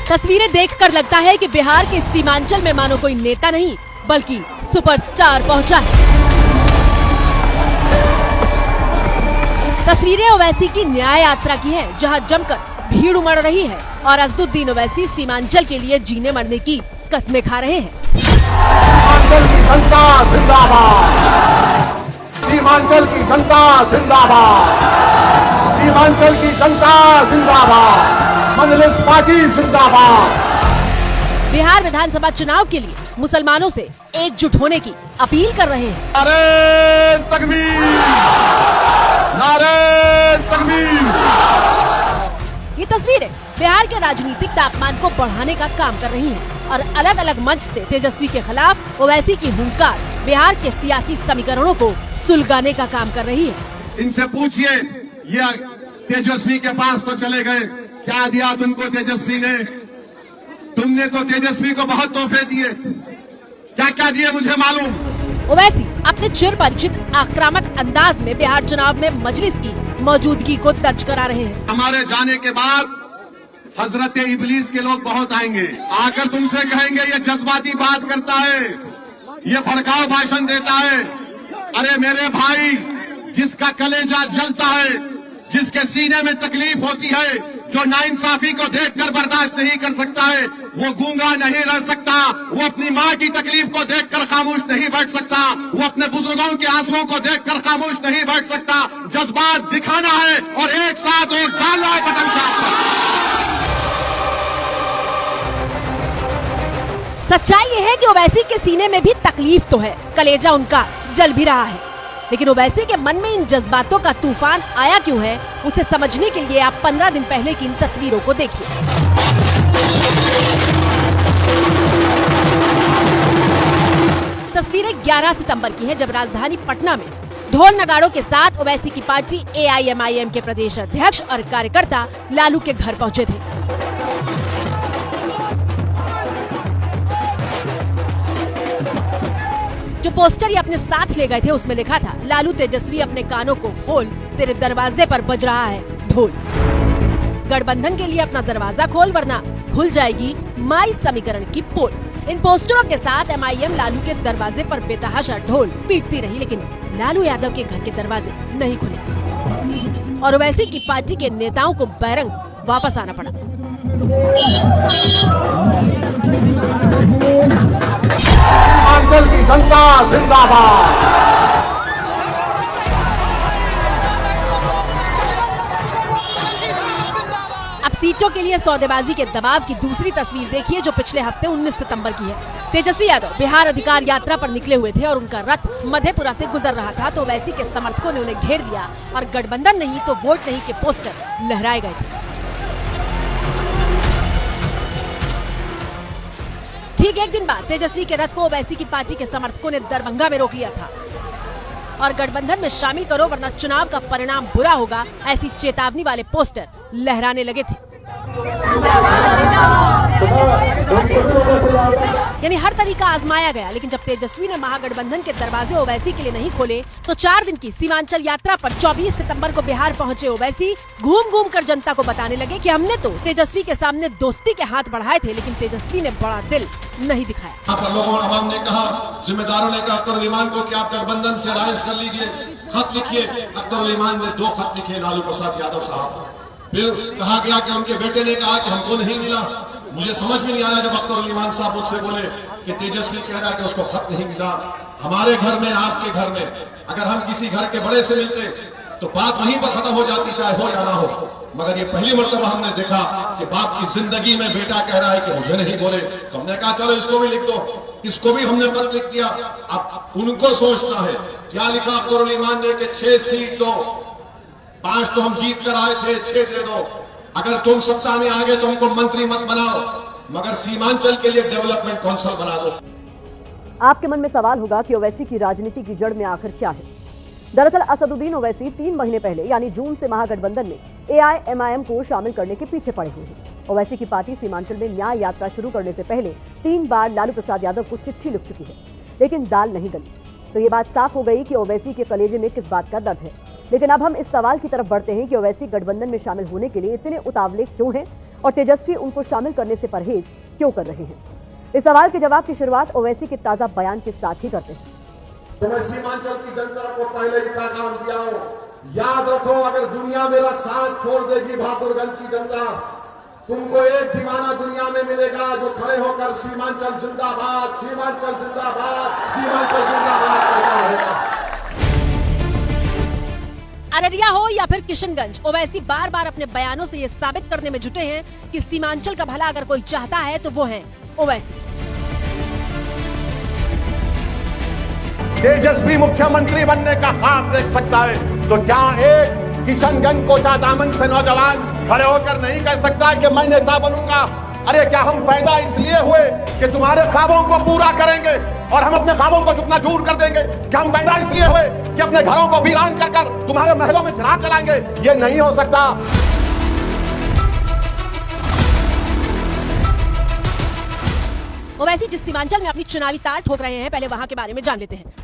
तस्वीरें देखकर लगता है कि बिहार के सीमांचल में मानो कोई नेता नहीं बल्कि सुपरस्टार पहुंचा है। तस्वीरें ओवैसी की न्याय यात्रा की हैं, जहां जमकर भीड़ उमड़ रही है और असदुद्दीन ओवैसी सीमांचल के लिए जीने मरने की कस्में खा रहे हैं। सीमांचल की जनता जिंदाबाद, सीमांचल की जनता जिंदाबाद, सीमांचल की जनता जिंदाबाद, मंजलिस पार्टी जिंदाबाद। बिहार विधानसभा चुनाव के लिए मुसलमानों से एकजुट होने की अपील कर रहे हैं। नारे तकबीर, नारे तकबीर। ये तस्वीरें बिहार के राजनीतिक तापमान को बढ़ाने का काम कर रही हैं और अलग अलग मंच से तेजस्वी के खिलाफ ओवैसी की हुंकार बिहार के सियासी समीकरणों को सुलगाने का काम कर रही है। इनसे पूछिए, ये तेजस्वी के पास तो चले गए, क्या दिया तुमको तेजस्वी ने? तुमने तो तेजस्वी को बहुत तोहफे दिए, क्या क्या दिए मुझे मालूम। ओवैसी अपने चिर परिचित आक्रामक अंदाज में बिहार चुनाव में मजलिस की मौजूदगी को दर्ज करा रहे हैं। हमारे जाने के बाद हजरत इबलीस के लोग बहुत आएंगे, आकर तुमसे कहेंगे ये जज्बाती बात करता है, ये भड़काऊ भाषण देता है। अरे मेरे भाई, जिसका कलेजा जलता है, जिसके सीने में तकलीफ होती है, जो नाइंसाफी को देखकर बर्दाश्त नहीं कर सकता है, वो गूंगा नहीं रह सकता। वो अपनी माँ की तकलीफ को देखकर खामोश नहीं बैठ सकता, वो अपने बुजुर्गों के आंसुओं को देखकर खामोश नहीं बैठ सकता। जज्बात दिखाना है और एक साथ और डालना है कदम चाप पर। सच्चाई ये है कि ओवैसी के सीने में भी तकलीफ तो है, कलेजा उनका जल भी रहा है, लेकिन ओवैसी के मन में इन जज्बातों का तूफान आया क्यों है, उसे समझने के लिए आप 15 दिन पहले की इन तस्वीरों को देखिए। तस्वीरें 11 सितंबर की हैं, जब राजधानी पटना में ढोल नगाड़ों के साथ ओवैसी की पार्टी AIMIM के प्रदेश अध्यक्ष और कार्यकर्ता लालू के घर पहुंचे थे। जो पोस्टर ये अपने साथ ले गए थे उसमें लिखा था, लालू तेजस्वी अपने कानों को खोल, तेरे दरवाजे पर बज रहा है ढोल। गठबंधन के लिए अपना दरवाजा खोल, वरना खुल जाएगी माई समीकरण की पोल। इन पोस्टरों के साथ MIM लालू के दरवाजे पर बेतहाशा ढोल पीटती रही, लेकिन लालू यादव के घर के दरवाजे नहीं खुले और ओवैसी की पार्टी के नेताओं को बैरंग वापस आना पड़ा। सीमांचल की जनता जिंदाबाद। अब सीटों के लिए सौदेबाजी के दबाव की दूसरी तस्वीर देखिए, जो पिछले हफ्ते 19 सितंबर की है। तेजस्वी यादव बिहार अधिकार यात्रा पर निकले हुए थे और उनका रथ मधेपुरा से गुजर रहा था, तो ओवैसी के समर्थकों ने उन्हें घेर दिया और गठबंधन नहीं तो वोट नहीं के पोस्टर लहराए गए थे। ठीक एक दिन बाद तेजस्वी के रथ को ओवैसी की पार्टी के समर्थकों ने दरभंगा में रोक लिया था और गठबंधन में शामिल करो वरना चुनाव का परिणाम बुरा होगा, ऐसी चेतावनी वाले पोस्टर लहराने लगे थे। यानी हर तरीका आजमाया गया, लेकिन जब तेजस्वी ने महागठबंधन के दरवाजे ओवैसी के लिए नहीं खोले, तो 4 दिन की सीमांचल यात्रा पर 24 सितंबर को बिहार पहुंचे ओवैसी घूम घूम कर जनता को बताने लगे कि हमने तो तेजस्वी के सामने दोस्ती के हाथ बढ़ाए थे, लेकिन तेजस्वी ने बड़ा दिल नहीं दिखाया। यहाँ पर लोगों आवाम ने कहा, जिम्मेदारों ने कहा अख्तर उल को कि आप गठबंधन से अलायंस कर लीजिए, खत लिखिए। अख्तर उल ने 2 खत लिखे लालू प्रसाद यादव साहब। फिर कहा गया कि उनके बेटे ने कहा कि हमको नहीं मिला। मुझे समझ में नहीं आया जब अख्तर उल साहब मुझसे बोले कि तेजस्वी कह रहा है कि उसको खत नहीं मिला। हमारे घर में, आपके घर में, अगर हम किसी घर के बड़े से मिलते तो बात वहीं पर खत्म हो जाती, चाहे हो या ना हो। मगर ये पहली मर्तबा हमने देखा कि बाप की जिंदगी में बेटा कह रहा है कि मुझे नहीं बोले। तो हमने कहा चलो इसको भी लिख दो, इसको भी हमने खत लिख दिया। अब उनको सोचना है क्या लिखा अख्तर उल ने कि 6 सीट दो, 5 तो हम जीत कर आए थे, 6 दे दो। अगर तुम सत्ता में आ गए तो हमको मंत्री मत बनाओ, मगर सीमांचल के लिए डेवलपमेंट काउंसिल बना दो। आपके मन में सवाल होगा कि ओवैसी की राजनीति की जड़ में आखिर क्या है। दरअसल असदुद्दीन ओवैसी 3 महीने पहले यानी जून से महागठबंधन में AIMIM को शामिल करने के पीछे पड़े हुए हैं। ओवैसी की पार्टी सीमांचल में न्याय यात्रा शुरू करने से पहले 3 बार लालू प्रसाद यादव को चिट्ठी लिख चुकी है, लेकिन दाल नहीं गली। तो ये बात साफ हो गई कि ओवैसी के कलेजे में किस बात का दर्द है। लेकिन अब हम इस सवाल की तरफ बढ़ते हैं कि ओवैसी गठबंधन में शामिल होने के लिए इतने उतावले क्यों हैं और तेजस्वी उनको शामिल करने से परहेज क्यों कर रहे हैं? इस सवाल के जवाब की शुरुआत ओवैसी के ताजा बयान के साथ ही करते हैं। तो मैं सीमांचल की जनता को पहले ही पैगाम दिया हूं, याद रखो, अगर दुनिया मेरा साथ छोड़ देगी बहादुरगंज की जनता, तुमको एक दीवाना दुनिया में मिलेगा जो खड़े होकर सीमांचल जिंदाबाद, सीमांचल जिंदाबाद, सीमांचल जिंदाबाद कहता रहेगा। अररिया हो या फिर किशनगंज, ओवैसी बार बार अपने बयानों से ये साबित करने में जुटे हैं कि सीमांचल का भला अगर कोई चाहता है तो वो है ओवैसी। तेजस्वी मुख्यमंत्री बनने का ख्वाब देख सकता है तो क्या एक किशनगंज कोचा दामन से नौजवान खड़े होकर नहीं कह सकता कि मैं नेता बनूंगा? अरे क्या हम पैदा इसलिए हुए कि तुम्हारे ख्वाबों को पूरा करेंगे और हम अपने ख्वाबों को जितना दूर कर देंगे? क्या हम पैदा इसलिए हुए कि अपने घरों को वीरान कर कर तुम्हारे महलों में चिराग जलाएंगे? ये नहीं हो सकता। ओवैसी जिस सीमांचल में अपनी चुनावी तार ठोक रहे हैं, पहले वहां के बारे में जान लेते हैं।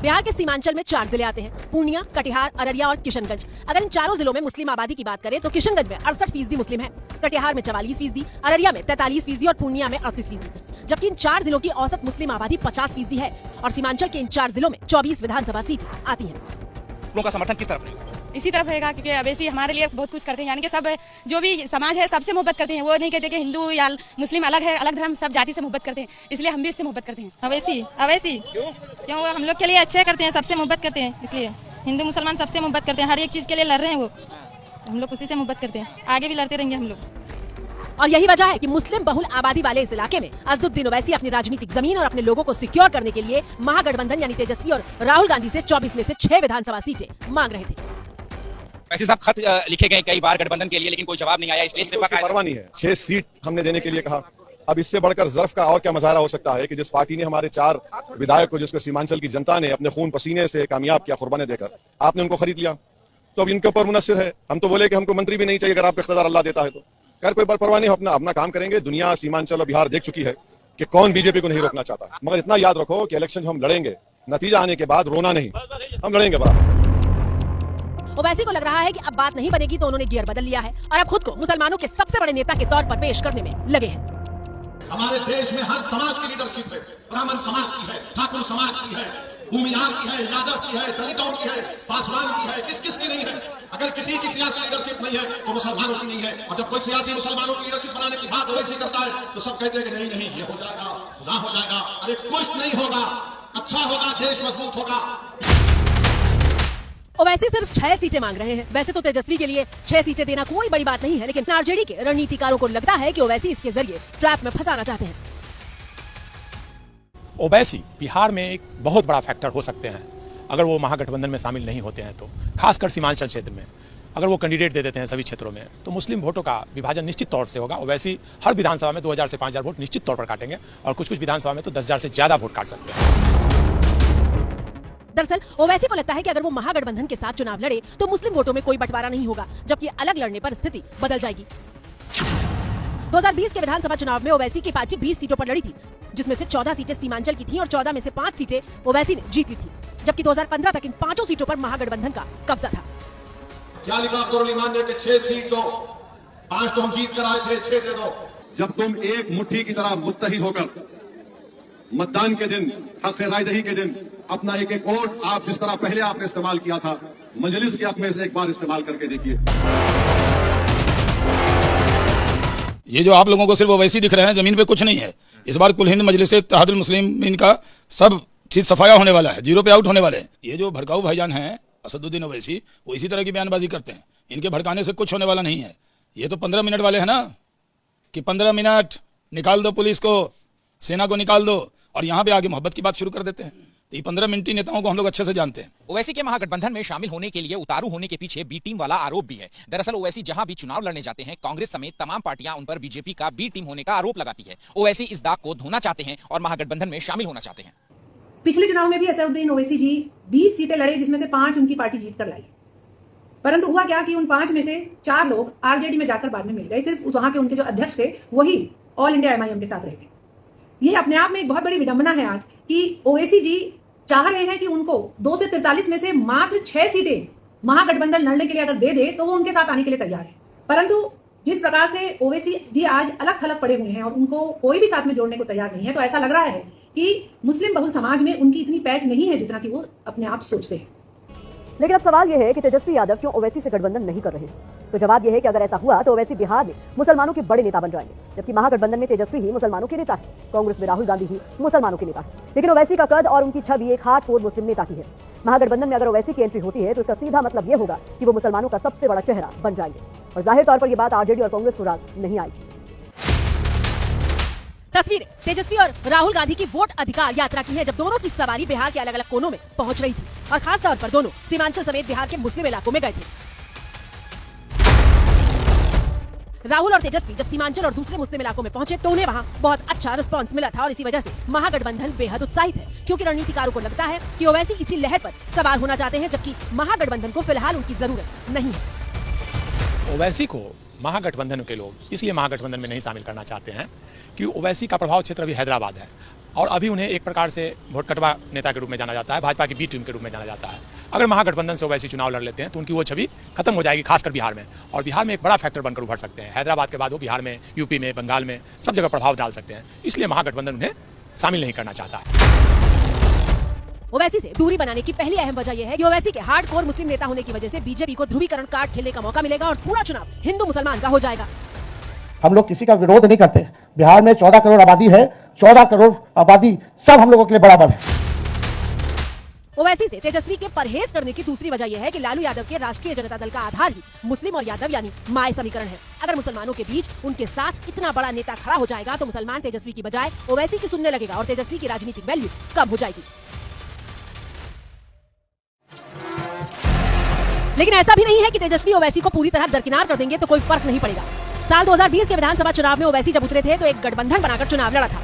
बिहार के सीमांचल में 4 जिले आते हैं, पूर्णिया, कटिहार, अररिया और किशनगंज। अगर इन चारों जिलों में मुस्लिम आबादी की बात करें तो किशनगंज में 68% मुस्लिम है, कटिहार में 44%, अररिया में 43% और पूर्णिया में 38%। जबकि इन 4 जिलों की औसत मुस्लिम आबादी 50% है और सीमांचल के इन 4 जिलों में 24 विधानसभा सीटें आती हैं। लोगों का समर्थन किस तरफ रहेगा? इसी तरफ रहेगा, क्योंकि ओवैसी हमारे लिए बहुत कुछ करते हैं, यानी कि सब जो भी समाज है सबसे मोहब्बत करते हैं। वो नहीं कहते कि हिंदू या मुस्लिम अलग है, अलग धर्म, सब जाति से मोहब्बत करते हैं, इसलिए हम भी इससे मोहब्बत करते हैं। ओवैसी क्यों वो हम लोग के लिए अच्छे करते हैं, सबसे मोहब्बत करते हैं, इसलिए हिंदू मुसलमान सबसे मोहब्बत करते हैं, हर एक चीज के लिए लड़ रहे हैं वो, हम लोग उसी से मोहब्बत करते हैं, आगे भी लड़ते रहेंगे हम लोग। और यही वजह है कि मुस्लिम बहुल आबादी वाले इस इलाके में असदुद्दीन ओवैसी अपनी राजनीतिक जमीन और अपने लोगों को सिक्योर करने के लिए महागठबंधन यानी तेजस्वी और राहुल गांधी से 24 में से 6 विधानसभा सीटें मांग रहे थे। वैसे साहब खत लिखे गए कई बार गठबंधन के लिए, लेकिन कोई जवाब नहीं आया, इसलिए इस्तीफा का परवाह नहीं है। 6 सीट हमने देने के लिए कहा। अब इससे बढ़कर ज़र्फ का और क्या मजारा हो सकता है कि जिस पार्टी ने हमारे 4 विधायक को, जिसको सीमांचल की जनता ने अपने खून पसीने से कामयाब किया, कुर्बानी देकर, आपने उनको खरीद लिया, तो अब इनके ऊपर मुनस्सिर है। हम तो बोले कि हमको मंत्री भी नहीं चाहिए अगर आपको इख्तियार अल्लाह देता है तो। खैर कोई परवाह नहीं, अपना काम करेंगे। दुनिया सीमांचल और बिहार देख चुकी है कि कौन बीजेपी को नहीं रोकना चाहता। मगर इतना याद रखो कि इलेक्शन हम लड़ेंगे, नतीजा आने के बाद रोना नहीं, हम लड़ेंगे बराबर। ओवैसी को लग रहा है कि अब बात नहीं बनेगी, तो उन्होंने गियर बदल लिया है और अब खुद को मुसलमानों के सबसे बड़े नेता के तौर पर पेश करने में लगे हैं। हमारे देश में हर समाज की लीडरशिप है, ब्राह्मण समाज की है, ठाकुर समाज की है, भूमिहार की है, यादव की है, दलितों की है, पासवान की है, किस किस की नहीं है। अगर किसी की सियासी लीडरशिप नहीं है तो मुसलमानों की नहीं है। और जब कोई सियासी मुसलमानों की लीडरशिप बनाने की बात ओवैसी करता है तो सब कहते हैं कि नहीं नहीं, ये हो जाएगा, खुदा हो जाएगा। अरे कुछ नहीं होगा, अच्छा होगा, देश मजबूत होगा। ओवैसी सिर्फ 6 सीटें मांग रहे हैं। वैसे तो तेजस्वी के लिए 6 सीटें देना कोई बड़ी बात नहीं है, लेकिन आरजेडी के रणनीतिकारों को लगता है कि ओवैसी इसके जरिए ट्रैप में फंसाना चाहते हैं। ओवैसी बिहार में एक बहुत बड़ा फैक्टर हो सकते हैं अगर वो महागठबंधन में शामिल नहीं होते हैं तो, खासकर सीमांचल क्षेत्र में अगर वो कैंडिडेट दे देते हैं सभी क्षेत्रों में तो मुस्लिम वोटों का विभाजन निश्चित तौर से होगा। ओवैसी हर विधानसभा में 2000 से 5000 वोट निश्चित तौर पर काटेंगे और कुछ विधानसभा में तो 10,000 से ज्यादा वोट काट सकते हैं। दरअसल ओवैसी को लगता है कि अगर वो महागठबंधन के साथ चुनाव लड़े तो मुस्लिम वोटों में कोई बंटवारा नहीं होगा, जबकि अलग लड़ने पर स्थिति बदल जाएगी। 2020 के विधानसभा चुनाव में ओवैसी की पार्टी 20 सीटों पर लड़ी थी, जिसमें से 14 सीटें सीमांचल की थीं और 14 में से 5 सीटें ओवैसी ने जीत ली थी, जबकि 2015 तक इन 5 सीटों पर महागठबंधन का कब्जा था। क्या लिखा अख्तर ईमान ने कि 6 सीट दो, 5 तो हम जीत कर आए थे, 6 दे दो। जब तुम एक मुट्ठी की तरह मुत्तहिद होकर मतदान के दिन, हक रायदही के दिन अपना एक एक वोट आप जिस तरह पहले आपने इस्तेमाल किया था, मजलिस के हक में से एक बार इस्तेमाल करके देखिए। ये जो आप लोगों को सिर्फ ओवैसी दिख रहे हैं, जमीन पे कुछ नहीं है। इस बार कुल हिंद मजलिस इत्तेहादुल मुस्लिमीन का सब चीज सफाया होने वाला है, 0 पे आउट होने वाले हैं। ये जो भड़काऊ भाईजान हैं असदुद्दीन ओवैसी, वो इसी तरह की बयानबाजी करते हैं। इनके भड़काने से कुछ होने वाला नहीं है। ये तो 15 मिनट वाले हैं ना, कि 15 मिनट निकाल दो पुलिस को, सेना को निकाल दो, और यहाँ पे आगे मोहब्बत की बात शुरू कर देते हैं। तो ये 15 मिनटी नेताओं को हम लोग अच्छे से जानते हैं। ओवैसी के महागठबंधन में शामिल होने के लिए उतारू होने के पीछे बी टीम वाला आरोप भी है। दरअसल ओवैसी जहां भी चुनाव लड़ने जाते हैं, कांग्रेस समेत तमाम पार्टियां उन पर बीजेपी का बी टीम होने का आरोप लगाती है। ओवैसी इस दाग को धोना चाहते हैं और महागठबंधन में शामिल होना चाहते हैं। पिछले चुनाव में भी असदुद्दीन ओवैसी जी 20 सीटें लड़े, जिसमें से 5 उनकी पार्टी जीत कर लाई। परंतु हुआ क्या कि उन 5 में से 4 लोग आरजेडी में जाकर बाद में मिल गए। सिर्फ वहां के उनके जो अध्यक्ष थे वही ऑल इंडिया एमआईएम के साथ रह गए। ये अपने आप में एक बहुत बड़ी विडंबना है आज कि ओवैसी जी चाह रहे हैं कि उनको 2 से 43 में से मात्र 6 सीटें महागठबंधन लड़ने के लिए अगर दे दे तो वो उनके साथ आने के लिए तैयार है। परंतु जिस प्रकार से ओवैसी जी आज अलग थलग पड़े हुए हैं और उनको कोई भी साथ में जोड़ने को तैयार नहीं है, तो ऐसा लग रहा है कि मुस्लिम बहुल समाज में उनकी इतनी पैठ नहीं है जितना कि वो अपने आप सोचते हैं। लेकिन अब सवाल यह है कि तेजस्वी यादव क्यों ओवैसी से गठबंधन नहीं कर रहे? तो जवाब यह है कि अगर ऐसा हुआ तो ओवैसी बिहार में मुसलमानों के बड़े नेता बन जाएंगे, जबकि महागठबंधन में तेजस्वी ही मुसलमानों के नेता है, कांग्रेस में राहुल गांधी ही मुसलमानों के नेता है। लेकिन ओवैसी का कद और उनकी छवि एक हार्डकोर मुस्लिम नेता की है। महागठबंधन में अगर ओवैसी की एंट्री होती है तो इसका सीधा मतलब यह होगा कि वो मुसलमानों का सबसे बड़ा चेहरा बन जाएंगे, और जाहिर तौर पर यह बात आरजेडी और कांग्रेस को रास नहीं आएगी। तस्वीरें तेजस्वी और राहुल गांधी की वोट अधिकार यात्रा की है, जब दोनों की सवारी बिहार के अलग अलग कोनों में पहुंच रही थी और खास तौर पर दोनों सीमांचल समेत बिहार के मुस्लिम इलाकों में गए थे। राहुल और तेजस्वी जब सीमांचल और दूसरे मुस्लिम इलाकों में पहुंचे तो उन्हें वहां बहुत अच्छा रिस्पांस मिला था और इसी वजह से महागठबंधन बेहद उत्साहित है, क्योंकि रणनीतिकारों को लगता है कि ओवैसी इसी लहर पर सवार होना चाहते हैं, जबकि महागठबंधन को फिलहाल उनकी जरूरत नहीं है। ओवैसी को महागठबंधन के लोग इसलिए महागठबंधन में नहीं शामिल करना चाहते हैं कि ओवैसी का प्रभाव क्षेत्र अभी हैदराबाद है और अभी उन्हें एक प्रकार से वोट कटवा नेता के रूप में जाना जाता है, भाजपा की बी टीम के रूप में जाना जाता है। अगर महागठबंधन से ओवैसी चुनाव लड़ लेते हैं तो उनकी वो छवि खत्म हो जाएगी, खासकर बिहार में, और बिहार में एक बड़ा फैक्टर बनकर उभर सकते हैं। हैदराबाद के बाद वो बिहार में, यूपी में, बंगाल में सब जगह प्रभाव डाल सकते हैं, इसलिए महागठबंधन उन्हें शामिल नहीं करना चाहता है। ओवैसी से दूरी बनाने की पहली अहम वजह यह है कि ओवैसी के हार्डकोर मुस्लिम नेता होने की वजह से बीजेपी को ध्रुवीकरण कार्ड खेलने का मौका मिलेगा और पूरा चुनाव हिंदू मुसलमान का हो जाएगा। हम लोग किसी का विरोध नहीं करते। बिहार में 14 करोड़ आबादी है, 14 करोड़ आबादी सब हम लोगों के लिए बराबर है। ओवैसी से तेजस्वी के परहेज करने की दूसरी वजह यह है कि लालू यादव के राष्ट्रीय जनता दल का आधार ही मुस्लिम और यादव यानी माय समीकरण है। अगर मुसलमानों के बीच उनके साथ इतना बड़ा नेता खड़ा हो जाएगा तो मुसलमान तेजस्वी की बजाय ओवैसी की सुनने लगेगा और तेजस्वी की राजनीतिक वैल्यू कम हो जाएगी। लेकिन ऐसा भी नहीं है कि तेजस्वी ओवैसी को पूरी तरह दरकिनार कर देंगे तो कोई फर्क नहीं पड़ेगा। साल 2020 के विधानसभा चुनाव में ओवैसी जब उतरे थे तो एक गठबंधन बनाकर चुनाव लड़ा था।